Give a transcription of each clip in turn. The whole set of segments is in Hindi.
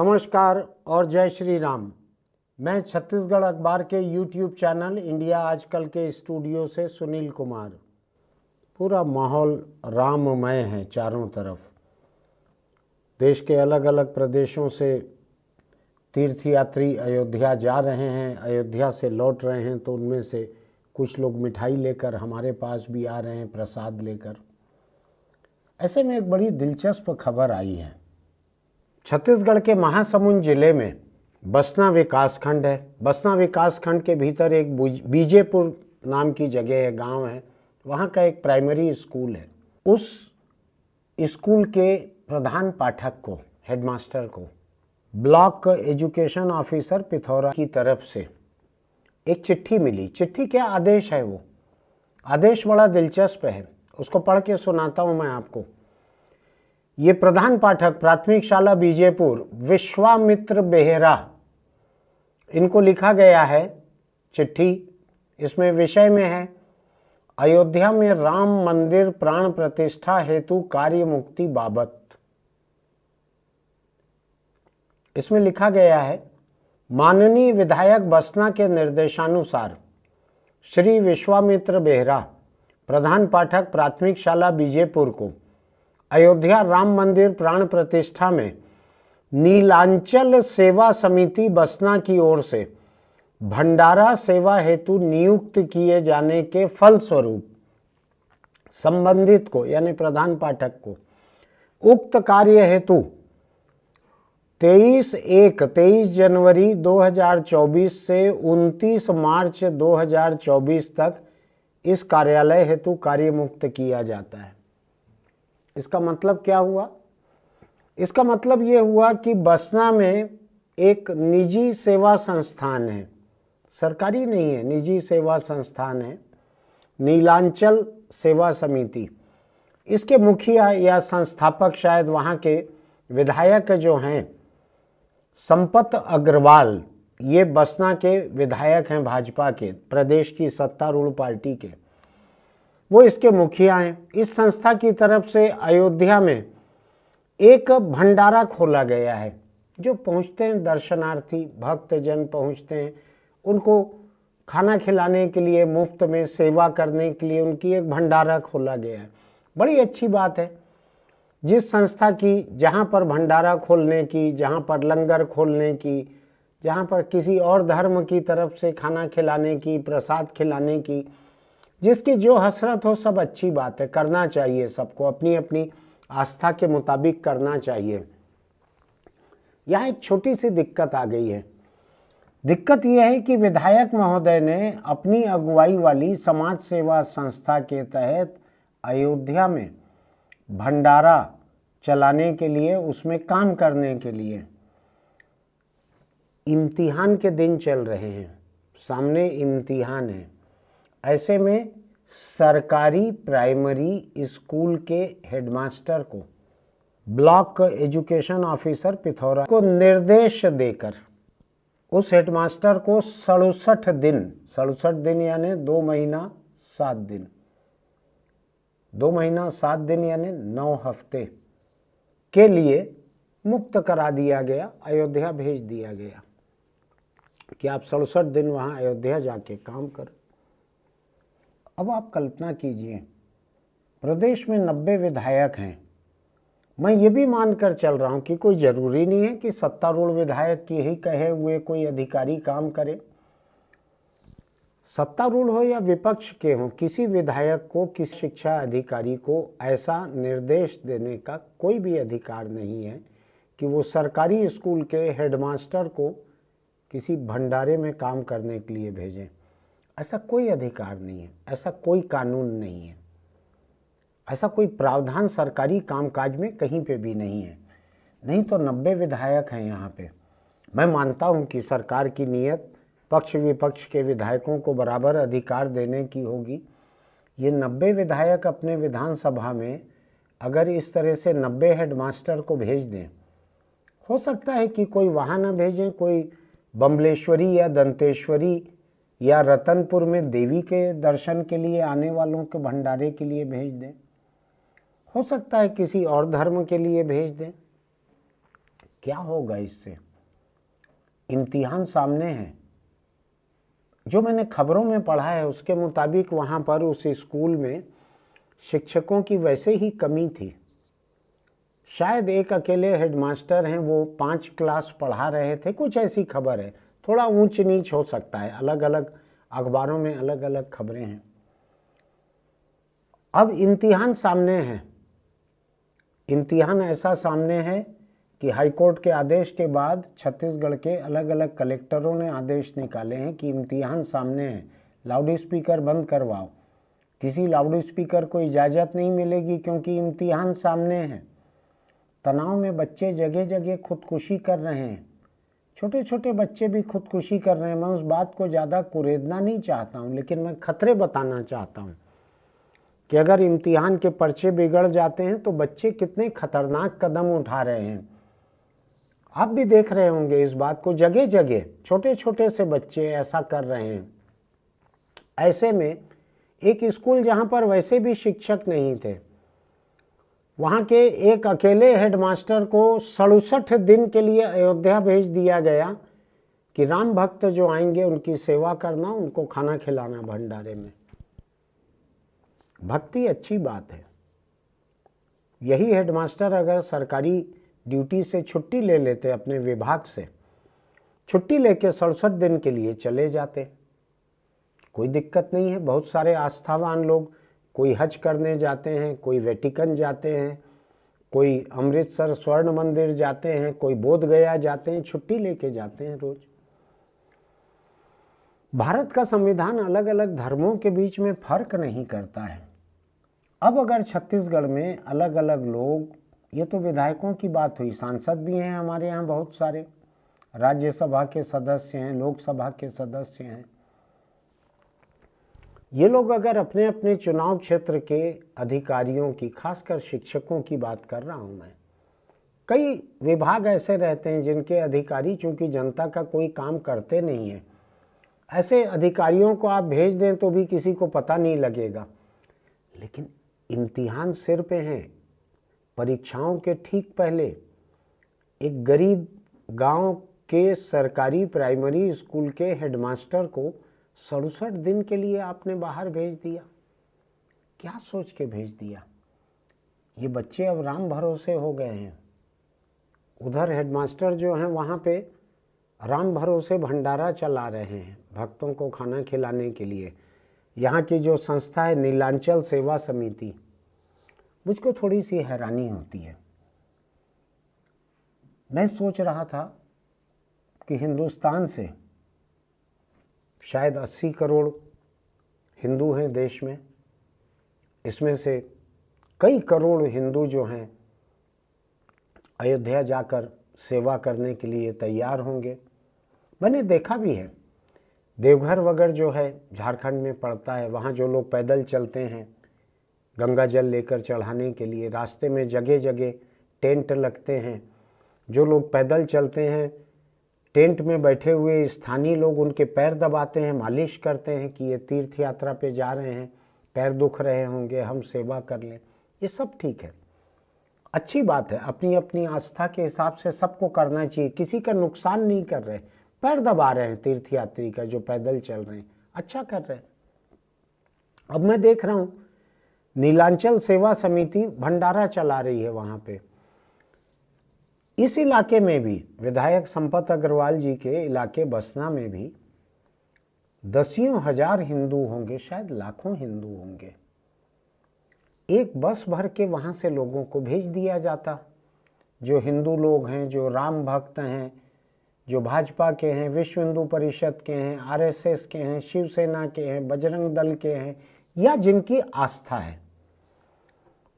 नमस्कार और जय श्री राम। मैं छत्तीसगढ़ अखबार के YouTube चैनल इंडिया आजकल के स्टूडियो से सुनील कुमार। पूरा माहौल राममय है चारों तरफ। देश के अलग अलग प्रदेशों से तीर्थयात्री अयोध्या जा रहे हैं, अयोध्या से लौट रहे हैं, तो उनमें से कुछ लोग मिठाई लेकर हमारे पास भी आ रहे हैं, प्रसाद लेकर। ऐसे में एक बड़ी दिलचस्प खबर आई है। छत्तीसगढ़ के महासमुंद जिले में बसना विकासखंड है। बसना विकासखंड के भीतर एक बीजेपुर नाम की जगह है, गांव है। वहां का एक प्राइमरी स्कूल है। उस स्कूल के प्रधान पाठक को, हेडमास्टर को, ब्लॉक एजुकेशन ऑफिसर पिथौरा की तरफ से एक चिट्ठी मिली। चिट्ठी क्या आदेश है, वो आदेश बड़ा दिलचस्प है। उसको पढ़ के सुनाता हूं मैं आपको। ये प्रधान पाठक प्राथमिक शाला बीजेपुर विश्वामित्र बेहरा, इनको लिखा गया है चिट्ठी। इसमें विषय में है अयोध्या में राम मंदिर प्राण प्रतिष्ठा हेतु कार्य मुक्ति बाबत। इसमें लिखा गया है, माननीय विधायक बसना के निर्देशानुसार श्री विश्वामित्र बेहरा, प्रधान पाठक प्राथमिक शाला बीजेपुर को अयोध्या राम मंदिर प्राण प्रतिष्ठा में नीलांचल सेवा समिति बसना की ओर से भंडारा सेवा हेतु नियुक्त किए जाने के फलस्वरूप संबंधित को, यानी प्रधान पाठक को, उक्त कार्य हेतु 23 जनवरी 2024 से 29 मार्च 2024 तक इस कार्यालय हेतु कार्य मुक्त किया जाता है। इसका मतलब क्या हुआ? इसका मतलब ये हुआ कि बसना में एक निजी सेवा संस्थान है, सरकारी नहीं है, निजी सेवा संस्थान है, नीलांचल सेवा समिति। इसके मुखिया या संस्थापक शायद वहाँ के विधायक जो हैं संपत अग्रवाल, ये बसना के विधायक हैं, भाजपा के, प्रदेश की सत्तारूढ़ पार्टी के, वो इसके मुखिया हैं। इस संस्था की तरफ से अयोध्या में एक भंडारा खोला गया है। जो पहुंचते हैं दर्शनार्थी, भक्तजन पहुंचते हैं, उनको खाना खिलाने के लिए, मुफ्त में सेवा करने के लिए उनकी एक भंडारा खोला गया है। बड़ी अच्छी बात है। जिस संस्था की, जहां पर भंडारा खोलने की, जहां पर लंगर खोलने की, जहां पर किसी और धर्म की तरफ से खाना खिलाने की, प्रसाद खिलाने की, जिसकी जो हसरत हो, सब अच्छी बात है, करना चाहिए सबको, अपनी अपनी आस्था के मुताबिक करना चाहिए। यहाँ एक छोटी सी दिक्कत आ गई है। दिक्कत यह है कि विधायक महोदय ने अपनी अगुवाई वाली समाज सेवा संस्था के तहत अयोध्या में भंडारा चलाने के लिए, उसमें काम करने के लिए, इम्तिहान के दिन चल रहे हैं, सामने इम्तिहान है। ऐसे में सरकारी प्राइमरी स्कूल के हेडमास्टर को ब्लॉक एजुकेशन ऑफिसर पिथौरा को निर्देश देकर उस हेडमास्टर को 67 दिन यानी 2 महीना 7 दिन, 2 महीना 7 दिन यानी 9 हफ्ते के लिए मुक्त करा दिया गया, अयोध्या भेज दिया गया कि आप 67 दिन वहाँ अयोध्या जाके काम करें। अब आप कल्पना कीजिए, प्रदेश में 90 विधायक हैं। मैं ये भी मानकर चल रहा हूँ कि कोई ज़रूरी नहीं है कि सत्तारूढ़ विधायक की ही कहे हुए कोई अधिकारी काम करे। सत्तारूढ़ हो या विपक्ष के हों, किसी विधायक को, किसी शिक्षा अधिकारी को ऐसा निर्देश देने का कोई भी अधिकार नहीं है कि वो सरकारी स्कूल के हेडमास्टर को किसी भंडारे में काम करने के लिए भेजें। ऐसा कोई अधिकार नहीं है, ऐसा कोई कानून नहीं है, ऐसा कोई प्रावधान सरकारी कामकाज में कहीं पे भी नहीं है। नहीं तो 90 विधायक हैं यहाँ पे। मैं मानता हूँ कि सरकार की नीयत पक्ष विपक्ष के विधायकों को बराबर अधिकार देने की होगी। ये 90 विधायक अपने विधानसभा में अगर इस तरह से 90 हेडमास्टर को भेज दें, हो सकता है कि कोई वहाँ ना भेजें, कोई बम्बलेश्वरी या दंतेश्वरी या रतनपुर में देवी के दर्शन के लिए आने वालों के भंडारे के लिए भेज दें, हो सकता है किसी और धर्म के लिए भेज दें। क्या होगा इससे? इम्तिहान सामने है। जो मैंने खबरों में पढ़ा है उसके मुताबिक वहाँ पर उस स्कूल में शिक्षकों की वैसे ही कमी थी। शायद एक अकेले हेडमास्टर हैं, वो 5 क्लास पढ़ा रहे थे, कुछ ऐसी खबर है। थोड़ा ऊंच नीच हो सकता है, अलग अलग अखबारों में अलग अलग खबरें हैं। अब इम्तिहान सामने है। इम्तिहान ऐसा सामने है कि हाईकोर्ट के आदेश के बाद छत्तीसगढ़ के अलग अलग कलेक्टरों ने आदेश निकाले हैं कि इम्तिहान सामने है, लाउड स्पीकर बंद करवाओ। किसी लाउड स्पीकर को इजाज़त नहीं मिलेगी क्योंकि इम्तिहान सामने है। तनाव में बच्चे जगह जगह खुदकुशी कर रहे हैं, छोटे छोटे बच्चे भी खुदकुशी कर रहे हैं। मैं उस बात को ज़्यादा कुरेदना नहीं चाहता हूँ, लेकिन मैं खतरे बताना चाहता हूँ कि अगर इम्तिहान के पर्चे बिगड़ जाते हैं तो बच्चे कितने खतरनाक कदम उठा रहे हैं। आप भी देख रहे होंगे इस बात को, जगह जगह छोटे छोटे से बच्चे ऐसा कर रहे हैं। ऐसे में एक स्कूल जहाँ पर वैसे भी शिक्षक नहीं थे, वहाँ के एक अकेले हेडमास्टर को 67 दिन के लिए अयोध्या भेज दिया गया कि राम भक्त जो आएंगे उनकी सेवा करना, उनको खाना खिलाना भंडारे में। भक्ति अच्छी बात है। यही हेडमास्टर अगर सरकारी ड्यूटी से छुट्टी ले लेते, अपने विभाग से छुट्टी लेके 67 दिन के लिए चले जाते, कोई दिक्कत नहीं है। बहुत सारे आस्थावान लोग, कोई हज करने जाते हैं, कोई वेटिकन जाते हैं, कोई अमृतसर स्वर्ण मंदिर जाते हैं, कोई बोध गया जाते हैं, छुट्टी लेके जाते हैं रोज। भारत का संविधान अलग अलग धर्मों के बीच में फर्क नहीं करता है। अब अगर छत्तीसगढ़ में अलग अलग लोग, ये तो विधायकों की बात हुई, सांसद भी हैं हमारे यहाँ बहुत सारे, राज्यसभा के सदस्य हैं, लोकसभा के सदस्य हैं, ये लोग अगर अपने अपने चुनाव क्षेत्र के अधिकारियों की, खासकर शिक्षकों की बात कर रहा हूँ मैं, कई विभाग ऐसे रहते हैं जिनके अधिकारी चूंकि जनता का कोई काम करते नहीं है, ऐसे अधिकारियों को आप भेज दें तो भी किसी को पता नहीं लगेगा। लेकिन इम्तिहान सिर पे हैं, परीक्षाओं के ठीक पहले एक गरीब गांव के सरकारी प्राइमरी स्कूल के हेडमास्टर को 67 दिन के लिए आपने बाहर भेज दिया। क्या सोच के भेज दिया? ये बच्चे अब राम भरोसे हो गए हैं। उधर हेडमास्टर जो हैं वहाँ पे राम भरोसे भंडारा चला रहे हैं भक्तों को खाना खिलाने के लिए। यहाँ की जो संस्था है नीलांचल सेवा समिति, मुझको थोड़ी सी हैरानी होती है। मैं सोच रहा था कि हिंदुस्तान से शायद 80 करोड़ हिंदू हैं देश में, इसमें से कई करोड़ हिंदू जो हैं अयोध्या जाकर सेवा करने के लिए तैयार होंगे। मैंने देखा भी है, देवघर वगैरह जो है झारखंड में पड़ता है, वहाँ जो लोग पैदल चलते हैं गंगा जल लेकर चढ़ाने के लिए, रास्ते में जगह जगह टेंट लगते हैं। जो लोग पैदल चलते हैं, टेंट में बैठे हुए स्थानीय लोग उनके पैर दबाते हैं, मालिश करते हैं कि ये तीर्थ यात्रा पे जा रहे हैं, पैर दुख रहे होंगे, हम सेवा कर लें। ये सब ठीक है, अच्छी बात है, अपनी अपनी आस्था के हिसाब से सबको करना चाहिए, किसी का नुकसान नहीं कर रहे, पैर दबा रहे हैं तीर्थयात्री का जो पैदल चल रहे हैं, अच्छा कर रहे हैं। अब मैं देख रहा हूँ नीलांचल सेवा समिति भंडारा चला रही है वहाँ पे। इस इलाके में भी विधायक संपत अग्रवाल जी के इलाके बसना में भी दसियों हजार हिंदू होंगे, शायद लाखों हिंदू होंगे। एक बस भर के वहाँ से लोगों को भेज दिया जाता, जो हिंदू लोग हैं, जो राम भक्त हैं, जो भाजपा के हैं, विश्व हिंदू परिषद के हैं, आरएसएस के हैं, शिवसेना के हैं, बजरंग दल के हैं, या जिनकी आस्था है,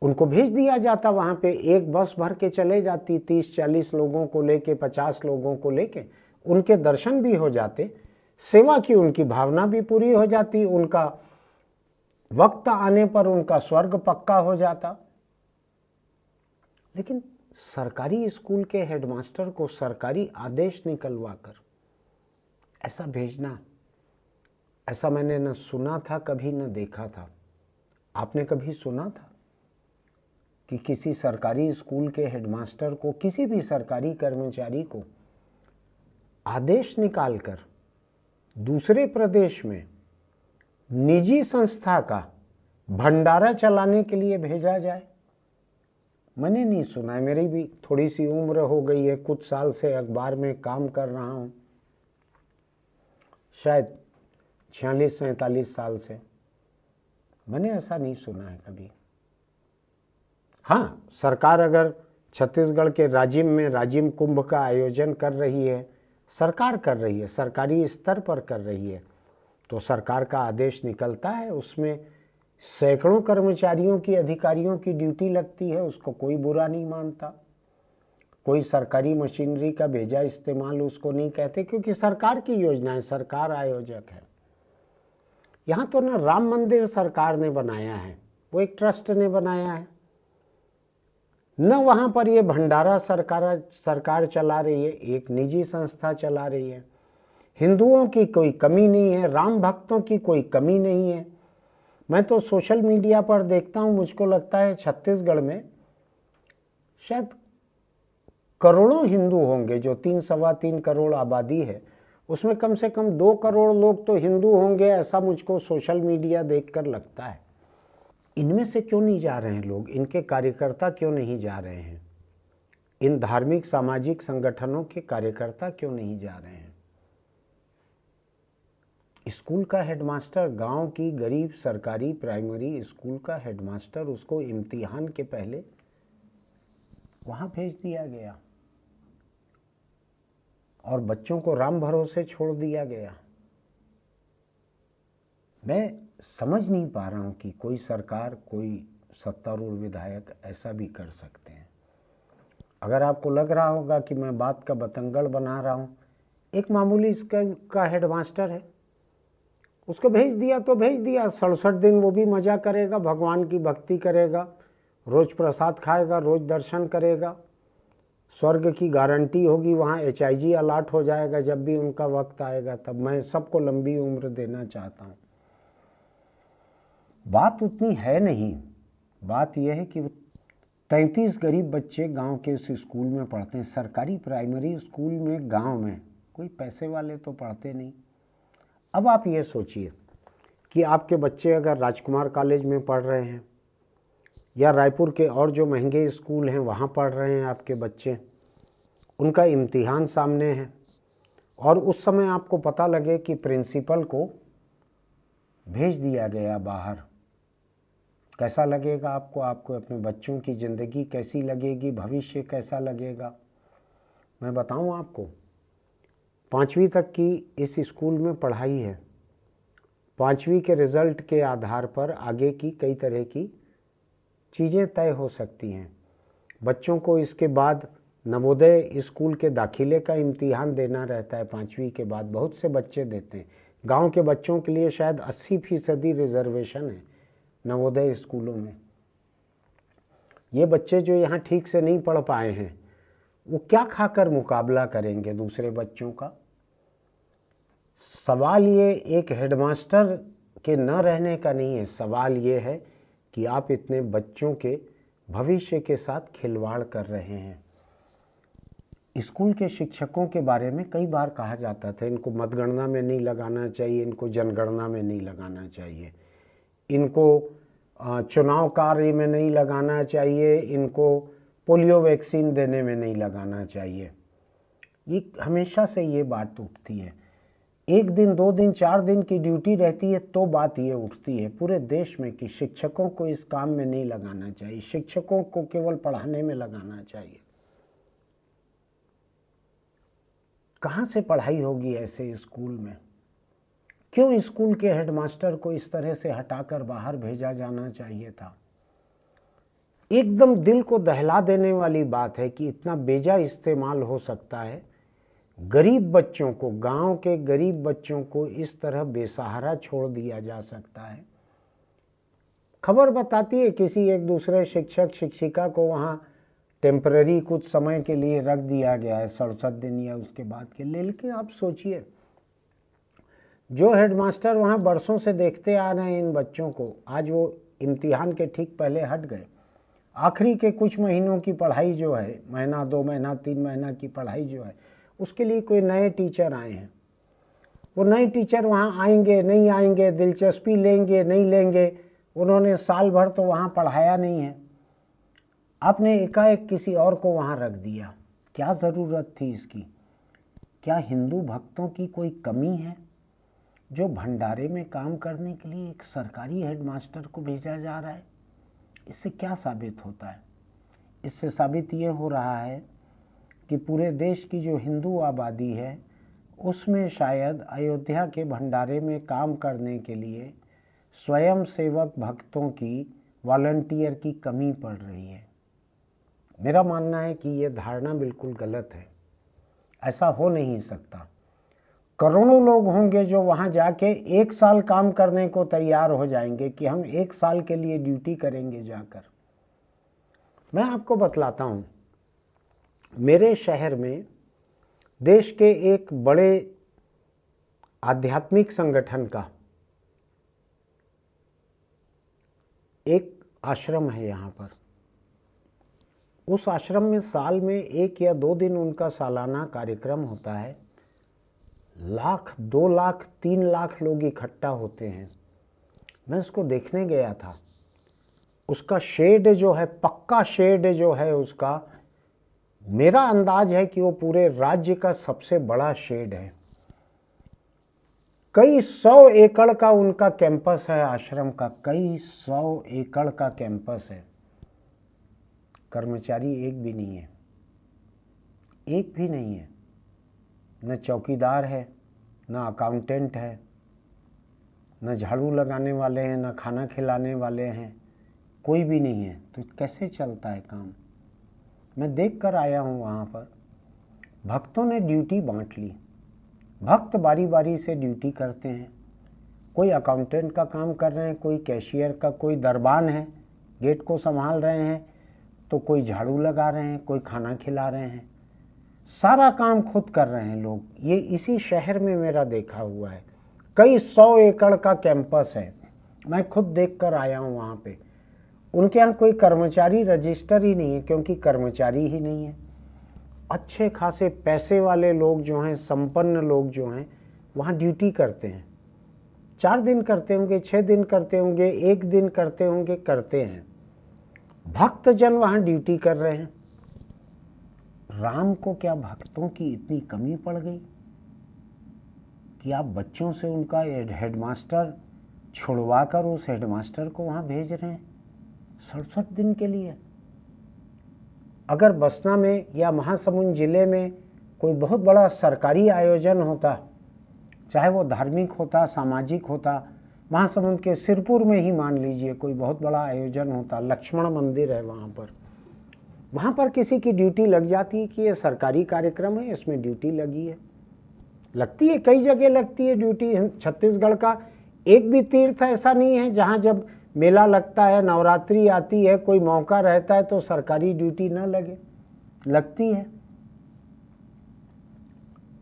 उनको भेज दिया जाता वहाँ पे। एक बस भर के चले जाती, 30-40 लोगों को लेके, 50 लोगों को लेके, उनके दर्शन भी हो जाते, सेवा की उनकी भावना भी पूरी हो जाती, उनका वक्त आने पर उनका स्वर्ग पक्का हो जाता। लेकिन सरकारी स्कूल के हेडमास्टर को सरकारी आदेश निकलवा कर ऐसा भेजना, ऐसा मैंने न सुना था कभी, न देखा था। आपने कभी सुना था कि किसी सरकारी स्कूल के हेडमास्टर को, किसी भी सरकारी कर्मचारी को आदेश निकालकर दूसरे प्रदेश में निजी संस्था का भंडारा चलाने के लिए भेजा जाए? मैंने नहीं सुना है। मेरी भी थोड़ी सी उम्र हो गई है, कुछ साल से अखबार में काम कर रहा हूँ, शायद 46-47 साल से। मैंने ऐसा नहीं सुना है कभी। हाँ, सरकार अगर छत्तीसगढ़ के राजिम में राजिम कुंभ का आयोजन कर रही है, सरकार कर रही है, सरकारी स्तर पर कर रही है, तो सरकार का आदेश निकलता है, उसमें सैकड़ों कर्मचारियों की, अधिकारियों की ड्यूटी लगती है, उसको कोई बुरा नहीं मानता। कोई सरकारी मशीनरी का भेजा इस्तेमाल उसको नहीं कहते, क्योंकि सरकार की योजना है, सरकार आयोजक है। यहाँ तो ना राम मंदिर सरकार ने बनाया है, वो एक ट्रस्ट ने बनाया है, न वहाँ पर ये भंडारा सरकार चला रही है, एक निजी संस्था चला रही है। हिंदुओं की कोई कमी नहीं है, राम भक्तों की कोई कमी नहीं है। मैं तो सोशल मीडिया पर देखता हूँ, मुझको लगता है छत्तीसगढ़ में शायद करोड़ों हिंदू होंगे, जो 3-3.25 करोड़ आबादी है, उसमें कम से कम 2 करोड़ लोग तो हिंदू होंगे, ऐसा मुझको सोशल मीडिया देखकर लगता है। इनमें से क्यों नहीं जा रहे हैं लोग? इनके कार्यकर्ता क्यों नहीं जा रहे हैं? इन धार्मिक सामाजिक संगठनों के कार्यकर्ता क्यों नहीं जा रहे हैं? स्कूल का हेडमास्टर, गांव की गरीब सरकारी प्राइमरी स्कूल का हेडमास्टर, उसको इम्तिहान के पहले वहां भेज दिया गया और बच्चों को राम भरोसे छोड़ दिया गया। मैं समझ नहीं पा रहा हूं कि कोई सरकार, कोई सत्तारूढ़ विधायक ऐसा भी कर सकते हैं। अगर आपको लग रहा होगा कि मैं बात का बतंगड़ बना रहा हूं, एक मामूली स्कूल का हेडमास्टर है, उसको भेज दिया तो भेज दिया, 67 दिन वो भी मजा करेगा, भगवान की भक्ति करेगा, रोज प्रसाद खाएगा, रोज दर्शन करेगा, स्वर्ग की गारंटी होगी, वहाँ HIG अलॉट हो जाएगा जब भी उनका वक्त आएगा। तब मैं सबको लंबी उम्र देना चाहता हूँ। बात उतनी है नहीं, बात यह है कि 33 गरीब बच्चे गांव के उस स्कूल में पढ़ते हैं, सरकारी प्राइमरी स्कूल में, गांव में। कोई पैसे वाले तो पढ़ते नहीं। अब आप ये सोचिए कि आपके बच्चे अगर राजकुमार कॉलेज में पढ़ रहे हैं या रायपुर के और जो महंगे स्कूल हैं वहाँ पढ़ रहे हैं आपके बच्चे, उनका इम्तिहान सामने है, और उस समय आपको पता लगे कि प्रिंसिपल को भेज दिया गया बाहर, कैसा लगेगा आपको? आपको अपने बच्चों की ज़िंदगी कैसी लगेगी, भविष्य कैसा लगेगा? मैं बताऊं आपको, 5वीं तक की इस स्कूल में पढ़ाई है। 5वीं के रिज़ल्ट के आधार पर आगे की कई तरह की चीज़ें तय हो सकती हैं। बच्चों को इसके बाद नवोदय स्कूल के दाखिले का इम्तिहान देना रहता है 5वीं के बाद, बहुत से बच्चे देते हैं। गांव के बच्चों के लिए शायद 80% रिजर्वेशन है नवोदय स्कूलों में। ये बच्चे जो यहाँ ठीक से नहीं पढ़ पाए हैं, वो क्या खाकर मुकाबला करेंगे दूसरे बच्चों का? सवाल ये एक हेडमास्टर के न रहने का नहीं है, सवाल ये है कि आप इतने बच्चों के भविष्य के साथ खिलवाड़ कर रहे हैं। स्कूल के शिक्षकों के बारे में कई बार कहा जाता था, इनको मतगणना में नहीं लगाना चाहिए, इनको जनगणना में नहीं लगाना चाहिए, इनको चुनाव कार्य में नहीं लगाना चाहिए, इनको पोलियो वैक्सीन देने में नहीं लगाना चाहिए। ये हमेशा से ये बात उठती है। 1 दिन 2 दिन 4 दिन की ड्यूटी रहती है तो बात ये उठती है पूरे देश में कि शिक्षकों को इस काम में नहीं लगाना चाहिए, शिक्षकों को केवल पढ़ाने में लगाना चाहिए। कहाँ से पढ़ाई होगी ऐसे स्कूल में? क्यों स्कूल के हेडमास्टर को इस तरह से हटाकर बाहर भेजा जाना चाहिए था? एकदम दिल को दहला देने वाली बात है कि इतना बेजा इस्तेमाल हो सकता है। गरीब बच्चों को, गांव के गरीब बच्चों को इस तरह बेसहारा छोड़ दिया जा सकता है। खबर बताती है किसी एक दूसरे शिक्षक शिक्षिका को वहाँ टेम्पररी कुछ समय के लिए रख दिया गया है, 67 दिन या उसके बाद के लिए। लेकिन आप सोचिए, जो हेडमास्टर वहाँ बरसों से देखते आ रहे हैं इन बच्चों को, आज वो इम्तिहान के ठीक पहले हट गए आखिरी के कुछ महीनों की पढ़ाई जो है, महीना 2 महीना 3 महीना की पढ़ाई जो है, उसके लिए कोई नए टीचर आए हैं। वो नए टीचर वहाँ आएंगे नहीं आएंगे, दिलचस्पी लेंगे नहीं लेंगे, उन्होंने साल भर तो वहाँ पढ़ाया नहीं है, आपने एकाएक किसी और को वहाँ रख दिया। क्या ज़रूरत थी इसकी? क्या हिंदू भक्तों की कोई कमी है जो भंडारे में काम करने के लिए एक सरकारी हेडमास्टर को भेजा जा रहा है? इससे क्या साबित होता है? इससे साबित ये हो रहा है कि पूरे देश की जो हिंदू आबादी है उसमें शायद अयोध्या के भंडारे में काम करने के लिए स्वयं सेवक भक्तों की, वॉलंटियर की कमी पड़ रही है। मेरा मानना है कि ये धारणा बिल्कुल गलत है। ऐसा हो नहीं सकता। करोड़ों लोग होंगे जो वहाँ जाके 1 साल काम करने को तैयार हो जाएंगे कि हम 1 साल के लिए ड्यूटी करेंगे जाकर। मैं आपको बतलाता हूँ, मेरे शहर में देश के एक बड़े आध्यात्मिक संगठन का एक आश्रम है यहाँ पर। उस आश्रम में साल में 1 या 2 दिन उनका सालाना कार्यक्रम होता है। 1 लाख, 2 लाख, 3 लाख लोग इकट्ठा होते हैं। मैं उसको देखने गया था। उसका शेड जो है, पक्का शेड जो है उसका, मेरा अंदाज है कि वो पूरे राज्य का सबसे बड़ा शेड है। कई 100 एकड़ का उनका कैंपस है आश्रम का, कई 100 एकड़ का कैंपस है। कर्मचारी एक भी नहीं है, एक भी नहीं है। न चौकीदार है, न अकाउंटेंट है, न झाड़ू लगाने वाले हैं, न खाना खिलाने वाले हैं, कोई भी नहीं है। तो कैसे चलता है काम? मैं देख कर आया हूँ वहाँ पर। भक्तों ने ड्यूटी बांट ली। भक्त बारी बारी से ड्यूटी करते हैं। कोई अकाउंटेंट का काम कर रहे हैं, कोई कैशियर का, कोई दरबान है, गेट को संभाल रहे हैं, तो कोई झाड़ू लगा रहे हैं, कोई खाना खिला रहे हैं। सारा काम खुद कर रहे हैं लोग। ये इसी शहर में मेरा देखा हुआ है। कई 100 एकड़ का कैंपस है। मैं खुद देख कर आया हूँ वहाँ पे। उनके यहाँ कोई कर्मचारी रजिस्टर ही नहीं है, क्योंकि कर्मचारी ही नहीं है। अच्छे खासे पैसे वाले लोग जो हैं, संपन्न लोग जो हैं, वहाँ ड्यूटी करते हैं। 4 दिन करते होंगे, 6 दिन करते होंगे, 1 दिन करते होंगे, करते हैं। भक्तजन वहाँ ड्यूटी कर रहे हैं। राम को क्या भक्तों की इतनी कमी पड़ गई कि आप बच्चों से उनका हेडमास्टर छुड़वा कर उस हेडमास्टर को वहाँ भेज रहे हैं 67 दिन के लिए? अगर बसना में या महासमुंद जिले में कोई बहुत बड़ा सरकारी आयोजन होता, चाहे वो धार्मिक होता, सामाजिक होता, महासमुंद के सिरपुर में ही मान लीजिए कोई बहुत बड़ा आयोजन होता, लक्ष्मण मंदिर है वहाँ पर किसी की ड्यूटी लग जाती है कि ये सरकारी कार्यक्रम है, इसमें ड्यूटी लगी है। लगती है, कई जगह लगती है ड्यूटी। छत्तीसगढ़ का एक भी तीर्थ ऐसा नहीं है जहाँ जब मेला लगता है, नवरात्रि आती है, कोई मौका रहता है तो सरकारी ड्यूटी न लगे, लगती है।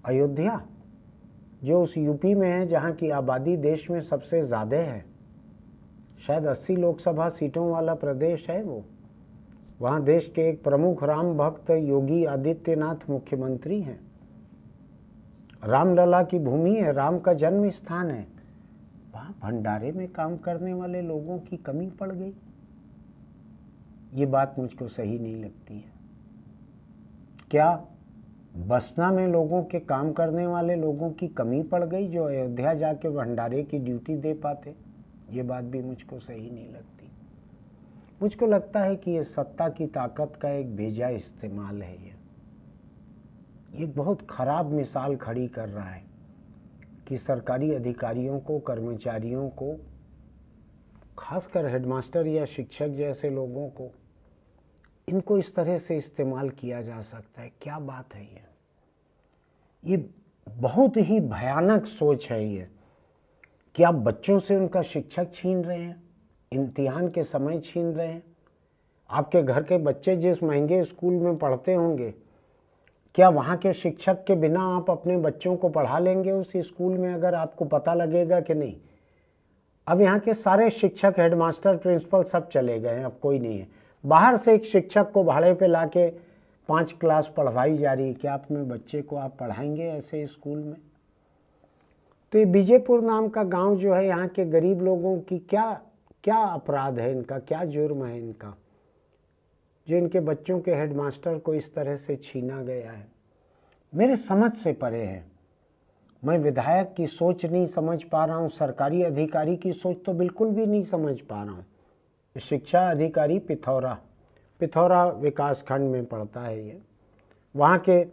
अयोध्या जो उस यूपी में है जहाँ की आबादी देश में सबसे ज़्यादा है, शायद 80 लोकसभा सीटों वाला प्रदेश है वो। वहाँ देश के एक प्रमुख राम भक्त योगी आदित्यनाथ मुख्यमंत्री हैं। रामलला की भूमि है, राम का जन्म स्थान है। वहाँ भंडारे में काम करने वाले लोगों की कमी पड़ गई। ये बात मुझको सही नहीं लगती है। क्या बसना में लोगों के काम करने वाले लोगों की कमी पड़ गई जो अयोध्या जाके भंडारे की ड्यूटी दे पाते? ये बात भी मुझको सही नहीं लगती। मुझको लगता है कि ये सत्ता की ताकत का एक बेजा इस्तेमाल है। ये बहुत खराब मिसाल खड़ी कर रहा है कि सरकारी अधिकारियों को, कर्मचारियों को, खासकर हेडमास्टर या शिक्षक जैसे लोगों को, इनको इस तरह से इस्तेमाल किया जा सकता है। क्या बात है ये बहुत ही भयानक सोच है ये कि आप बच्चों से उनका शिक्षक छीन रहे हैं, इम्तिहान के समय छीन रहे हैं। आपके घर के बच्चे जिस महंगे स्कूल में पढ़ते होंगे, क्या वहाँ के शिक्षक के बिना आप अपने बच्चों को पढ़ा लेंगे उस स्कूल में, अगर आपको पता लगेगा कि नहीं? अब यहाँ के सारे शिक्षक, हेडमास्टर, प्रिंसिपल सब चले गए हैं, अब कोई नहीं है। बाहर से एक शिक्षक को भाड़े पे लाके 5 क्लास पढ़वाई जा रही है, क्या अपने बच्चे को आप पढ़ाएंगे ऐसे स्कूल में? तो ये बीजेपुर नाम का गांव जो है, यहाँ के गरीब लोगों की क्या अपराध है इनका, क्या जुर्म है इनका, जो इनके बच्चों के हेडमास्टर को इस तरह से छीना गया है? मेरे समझ से परे है। मैं विधायक की सोच नहीं समझ पा रहा हूँ, सरकारी अधिकारी की सोच तो बिल्कुल भी नहीं समझ पा रहा हूँ। शिक्षा अधिकारी पिथौरा विकास खंड में पड़ता है ये, वहाँ के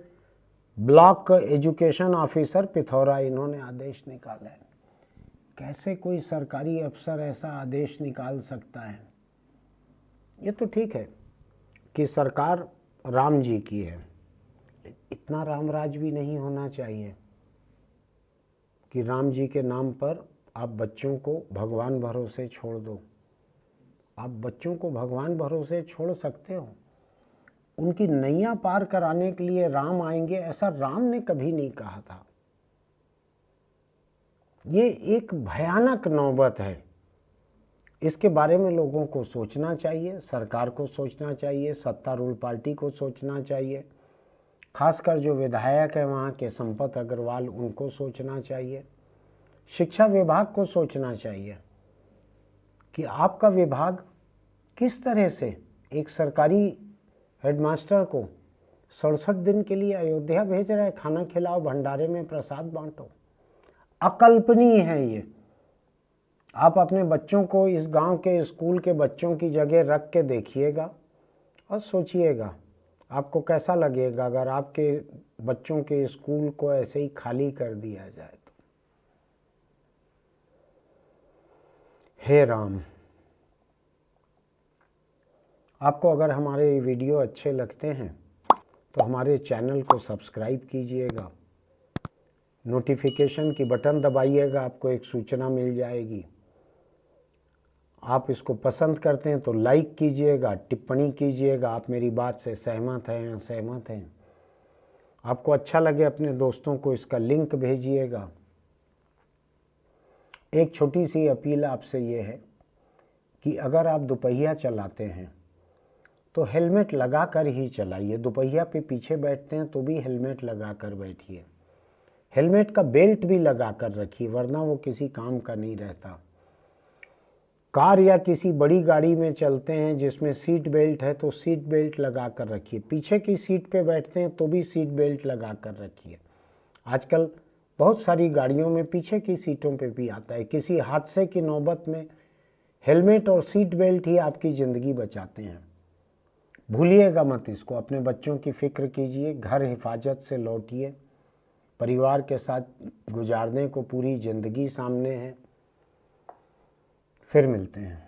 ब्लॉक एजुकेशन ऑफिसर पिथौरा, इन्होंने आदेश निकाला है। कैसे कोई सरकारी अफसर ऐसा आदेश निकाल सकता है? ये तो ठीक है कि सरकार राम जी की है, इतना रामराज भी नहीं होना चाहिए कि राम जी के नाम पर आप बच्चों को भगवान भरोसे छोड़ दो। आप बच्चों को भगवान भरोसे छोड़ सकते हो, उनकी नैया पार कराने के लिए राम आएंगे, ऐसा राम ने कभी नहीं कहा था। ये एक भयानक नौबत है। इसके बारे में लोगों को सोचना चाहिए, सरकार को सोचना चाहिए, सत्तारूढ़ पार्टी को सोचना चाहिए, खासकर जो विधायक है वहाँ के संपत अग्रवाल, उनको सोचना चाहिए, शिक्षा विभाग को सोचना चाहिए कि आपका विभाग किस तरह से एक सरकारी हेडमास्टर को 67 दिन के लिए अयोध्या भेज रहा है, खाना खिलाओ, भंडारे में प्रसाद बांटो। अकल्पनीय है ये। आप अपने बच्चों को इस गांव के स्कूल के बच्चों की जगह रख के देखिएगा और सोचिएगा आपको कैसा लगेगा अगर आपके बच्चों के स्कूल को ऐसे ही खाली कर दिया जाए तो। हे राम, आपको अगर हमारे वीडियो अच्छे लगते हैं तो हमारे चैनल को सब्सक्राइब कीजिएगा, नोटिफिकेशन की बटन दबाइएगा, आपको एक सूचना मिल जाएगी। आप इसको पसंद करते हैं तो लाइक कीजिएगा, टिप्पणी कीजिएगा, आप मेरी बात से सहमत हैं, असहमत हैं। आपको अच्छा लगे अपने दोस्तों को इसका लिंक भेजिएगा। एक छोटी सी अपील आपसे ये है कि अगर आप दोपहिया चलाते हैं तो हेलमेट लगा कर ही चलाइए। दोपहिया पे पीछे बैठते हैं तो भी हेलमेट लगा कर बैठिए। हेलमेट का बेल्ट भी लगा कर रखिए, वरना वो किसी काम का नहीं रहता। कार या किसी बड़ी गाड़ी में चलते हैं जिसमें सीट बेल्ट है तो सीट बेल्ट लगा कर रखिए। पीछे की सीट पे बैठते हैं तो भी सीट बेल्ट लगा कर रखिए। आजकल बहुत सारी गाड़ियों में पीछे की सीटों पे भी आता है। किसी हादसे की नौबत में हेलमेट और सीट बेल्ट ही आपकी ज़िंदगी बचाते हैं। भूलिएगा मत इसको। अपने बच्चों की फिक्र कीजिए, घर हिफाजत से लौटिए, परिवार के साथ गुजारने को पूरी ज़िंदगी सामने है। फिर मिलते हैं।